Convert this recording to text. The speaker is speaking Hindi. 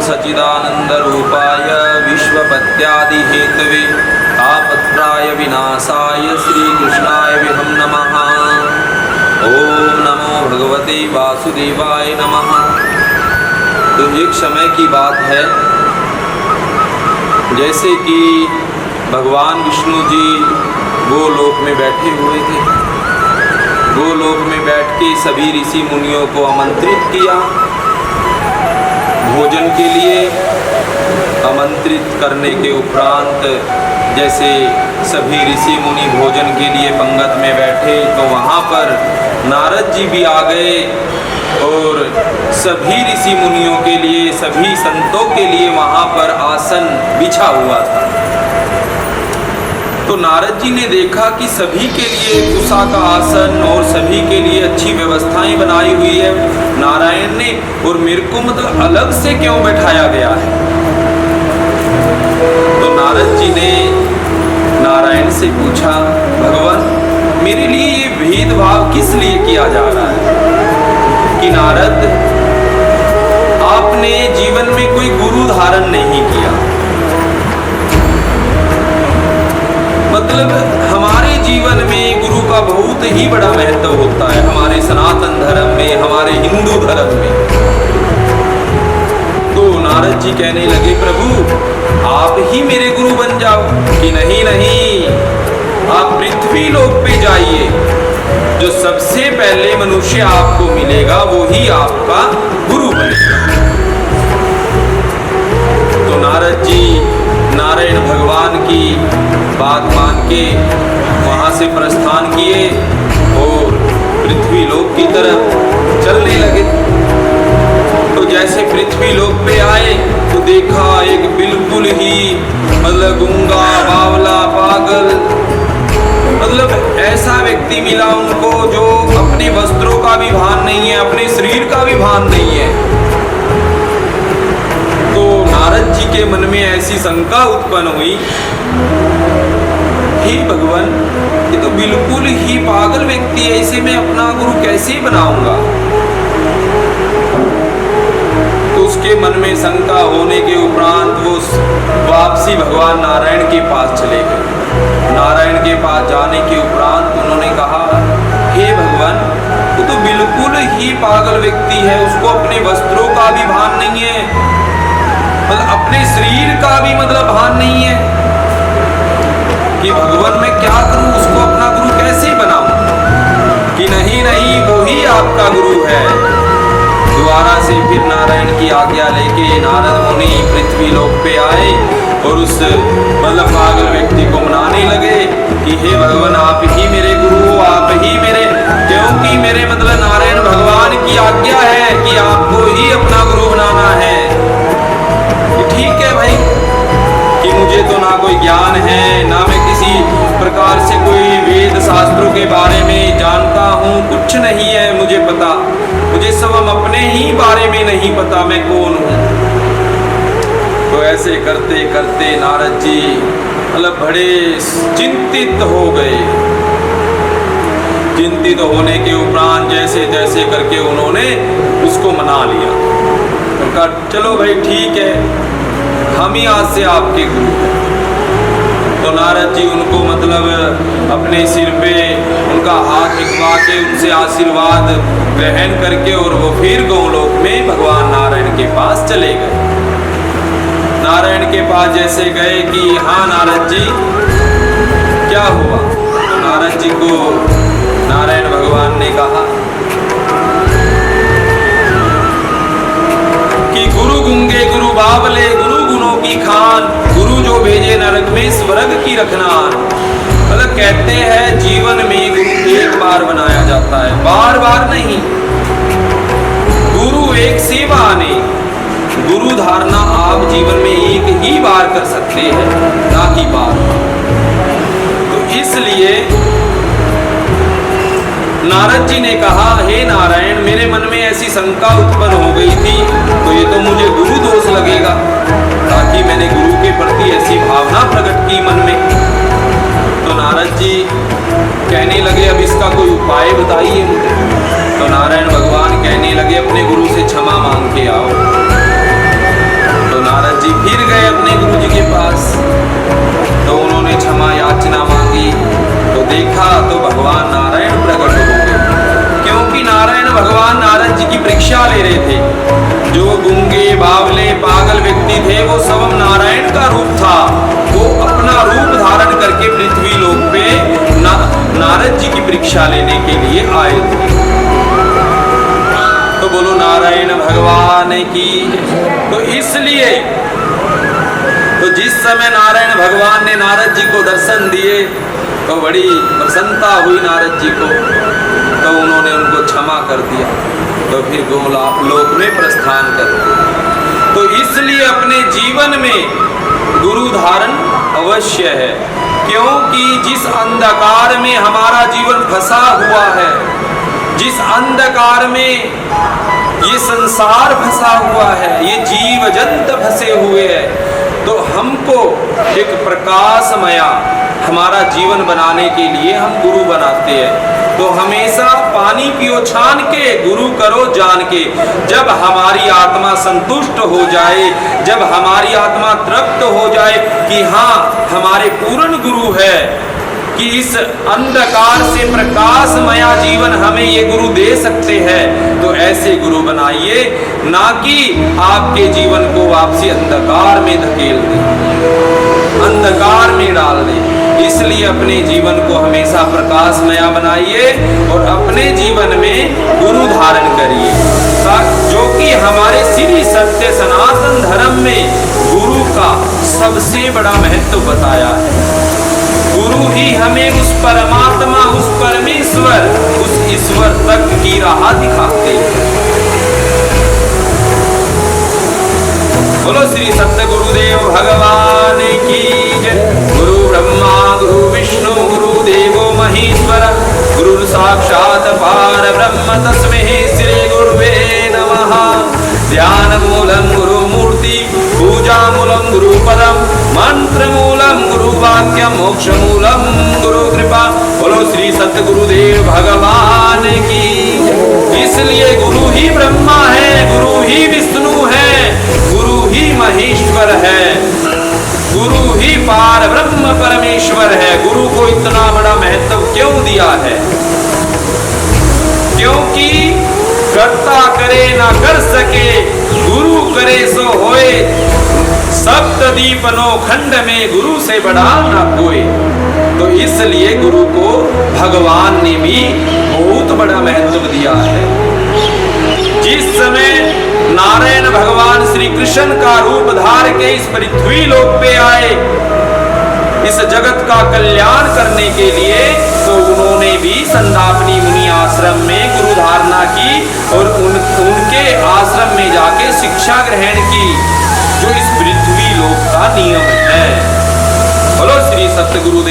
सच्चिदानंदरूपाय विश्वपत्यादिहेतवे तापत्रय विनाशाय श्रीकृष्णाय विहं नमः। ओम नमो भगवते वासुदेवाय नमः। तो एक समय की बात है, जैसे कि भगवान विष्णु जी गोलोक में बैठे हुए थे। गोलोक में बैठ के सभी ऋषि मुनियों को आमंत्रित किया भोजन के लिए। आमंत्रित करने के उपरांत जैसे सभी ऋषि मुनि भोजन के लिए पंगत में बैठे तो वहाँ पर नारद जी भी आ गए और सभी ऋषि मुनियों के लिए, सभी संतों के लिए वहाँ पर आसन बिछा हुआ था। तो नारद जी ने देखा कि सभी के लिए कुशा का आसन और सभी के लिए अच्छी व्यवस्थाएं बनाई हुई है नारायण ने, और मेरे को मतलब अलग से क्यों बैठाया गया है। तो नारद जी ने नारायण से पूछा, भगवान मेरे लिए ये भेदभाव किस लिए किया जा रहा है कि नारद आपने जीवन में कोई गुरु धारण नहीं किया। मतलब हमारे जीवन में गुरु का बहुत ही बड़ा महत्व होता है, हमारे सनातन धर्म में, हमारे हिंदू धर्म में। तो नारद जी कहने लगे, प्रभु आप ही मेरे गुरु बन जाओ। कि नहीं नहीं, आप पृथ्वी लोक पे जाइए, जो सबसे पहले मनुष्य आपको मिलेगा वो ही आपका गुरु बनेगा। तो नारद जी नारायण भगवान की बात मान के वहाँ से प्रस्थान किए और पृथ्वी लोक की तरफ चलने लगे। तो जैसे पृथ्वी लोक पे आए तो देखा एक बिल्कुल ही मतलब गूंगा, बावला, पागल, मतलब ऐसा व्यक्ति मिला उनको जो अपने वस्त्रों का भी भान नहीं है, अपने शरीर का भी भान नहीं है। तो नारद जी के मन में ऐसी शंका उत्पन्न हुई, हे भगवान ये तो बिल्कुल ही पागल व्यक्ति है, इसे मैं अपना गुरु कैसे बनाऊंगा। तो उसके मन में शंका होने के उपरांत वो वापसी भगवान नारायण के पास चले गए। नारायण के पास जाने के उपरांत उन्होंने कहा, हे भगवान वो तो बिल्कुल ही पागल व्यक्ति है, उसको अपने वस्त्रों का भी भान नहीं है, मतलब अपने शरीर का भी मतलब भान नहीं है कि भगवान मैं क्या करूं, उसको अपना गुरु कैसे बनाऊं। कि नहीं नहीं वो ही आपका गुरु है। दोबारा से फिर नारायण की आज्ञा लेके नारद मुनि पृथ्वी लोक पे आए और उस मतलब पागल व्यक्ति को मनाने लगे कि हे भगवान आप ही मेरे गुरु हो, आप ही मेरे, क्योंकि मेरे मतलब नारायण भगवान की आज्ञा है कि आपको ही अपना गुरु बनाना है। ठीक है भाई, कि मुझे तो ना कोई ज्ञान है, ना मैं किसी प्रकार से कोई वेद शास्त्रों के बारे में जानता हूँ, कुछ नहीं है मुझे पता, मुझे सब अपने ही बारे में नहीं पता मैं कौन हूँ। तो ऐसे करते करते नारद जी मतलब बड़े चिंतित हो गए। चिंतित होने के उपरांत जैसे तैसे करके उन्होंने उसको मना लिया। तो कहा चलो भाई ठीक है, हम ही आज से आपके गुरु हैं। तो नारद जी उनको मतलब अपने सिर पे उनका हाथ टिकवा के उनसे आशीर्वाद ग्रहण करके और वो फिर गोलोक में भगवान नारायण के पास चले गए। नारायण के पास जैसे गए कि हाँ नारद जी क्या हुआ। तो नारद जी को नारायण भगवान ने कहा कि गुरु गुंगे गुरु बावले गुरु गुणों की खान, गुरु जो भेजे नरक में स्वर्ग की रखना। मतलब कहते हैं जीवन में गुरु एक बार बनाया जाता है, बार बार नहीं। गुरु एक सेवा आने, गुरु धारणा आप जीवन में एक ही बार कर सकते हैं, ना कि बार। तो इसलिए नारद जी ने कहा हे नारायण मेरे मन में ऐसी शंका उत्पन्न हो गई थी, तो ये तो मुझे गुरु दोष लगेगा, ताकि मैंने गुरु के प्रति ऐसी भावना प्रकट की मन में। तो नारद जी कहने लगे अब इसका कोई उपाय बताइए मुझे। तो नारायण भगवान कहने लगे अपने गुरु से क्षमा मांग के आओ। जो गूंगे बावले पागल व्यक्ति थे वो सब नारायण का रूप था। वो अपना रूप धारण करके पृथ्वी लोक पे नारद जी की परीक्षा लेने के लिए आए थे। तो बोलो नारायण भगवान की। तो इसलिए तो जिस समय नारायण भगवान ने नारद जी को दर्शन दिए तो बड़ी प्रसन्नता हुई नारद जी को, तो उन्होंने उनको क्षमा कर दिया, तो फिर गोलोक लोक में प्रस्थान कर दिया। तो इसलिए अपने जीवन में गुरु धारण अवश्य है, क्योंकि जिस अंधकार में हमारा जीवन फंसा हुआ है, जिस अंधकार में ये संसार फंसा हुआ है, ये जीव जंत फंसे हुए हैं, तो हमको एक प्रकाशमया हमारा जीवन बनाने के लिए हम गुरु बनाते हैं। तो हमेशा पानी पियो छान के, गुरु करो जान के। जब हमारी आत्मा संतुष्ट हो जाए, जब हमारी आत्मा तृप्त हो जाए कि हाँ हमारे पूर्ण गुरु है, कि इस अंधकार से प्रकाशमया जीवन हमें ये गुरु दे सकते हैं, तो ऐसे गुरु बनाइए, ना कि आपके जीवन को वापसी अंधकार में धकेल दे, अंधकार में डाल दे। इसलिए अपने जीवन को हमेशा प्रकाशमया बनाइए और अपने जीवन में गुरु धारण करिए, जो कि हमारे श्री सत्य सनातन धर्म में गुरु का सबसे बड़ा महत्व बताया है। गुरु ही हमें उस परमात्मा, उस परमेश्वर, उस ईश्वर तक की राह दिखाते हैं। बोलो श्री सत्य गुरुदेव भगवान की जय। गुरु ब्रह्मा गुरु विष्णु गुरु देवो महेश्वर, गुरु साक्षात पार ब्रह्म तस्मै श्री गुरुवे नमः। ध्यान मूलम गुरु मूर्ति, पूजा मूलम गुरु पदम, मंत्र मूलम गुरु वाक्य, मोक्ष मूलम गुरु कृपा। बोलो श्री सत्य गुरुदेव भगवान की। इसलिए गुरु ही ब्रह्मा है, गुरु ही विष्णु है, गुरु ही महेश्वर है, गुरु ही पार ब्रह्म परमेश्वर है। गुरु को इतना बड़ा महत्व क्यों दिया है? क्योंकि कर्ता करे ना कर सके, गुरु करे सो होए, सप्तदीपनो खंड में गुरु से बड़ा ना कोई। तो इसलिए गुरु को भगवान ने भी बहुत बड़ा महत्व दिया है। जिस समय नारायण भगवान श्री कृष्ण का रूप धार के इस पृथ्वी लोक पे आए, इस जगत का कल्याण करने के लिए, तो उन्होंने भी संदापनी मुनि आश्रम में गुरु धारणा की और उनके आश्रम में जाके शिक्षा ग्रहण की, जो इस पृथ्वी लोक का नियम है। बोलो श्री सत्य गुरु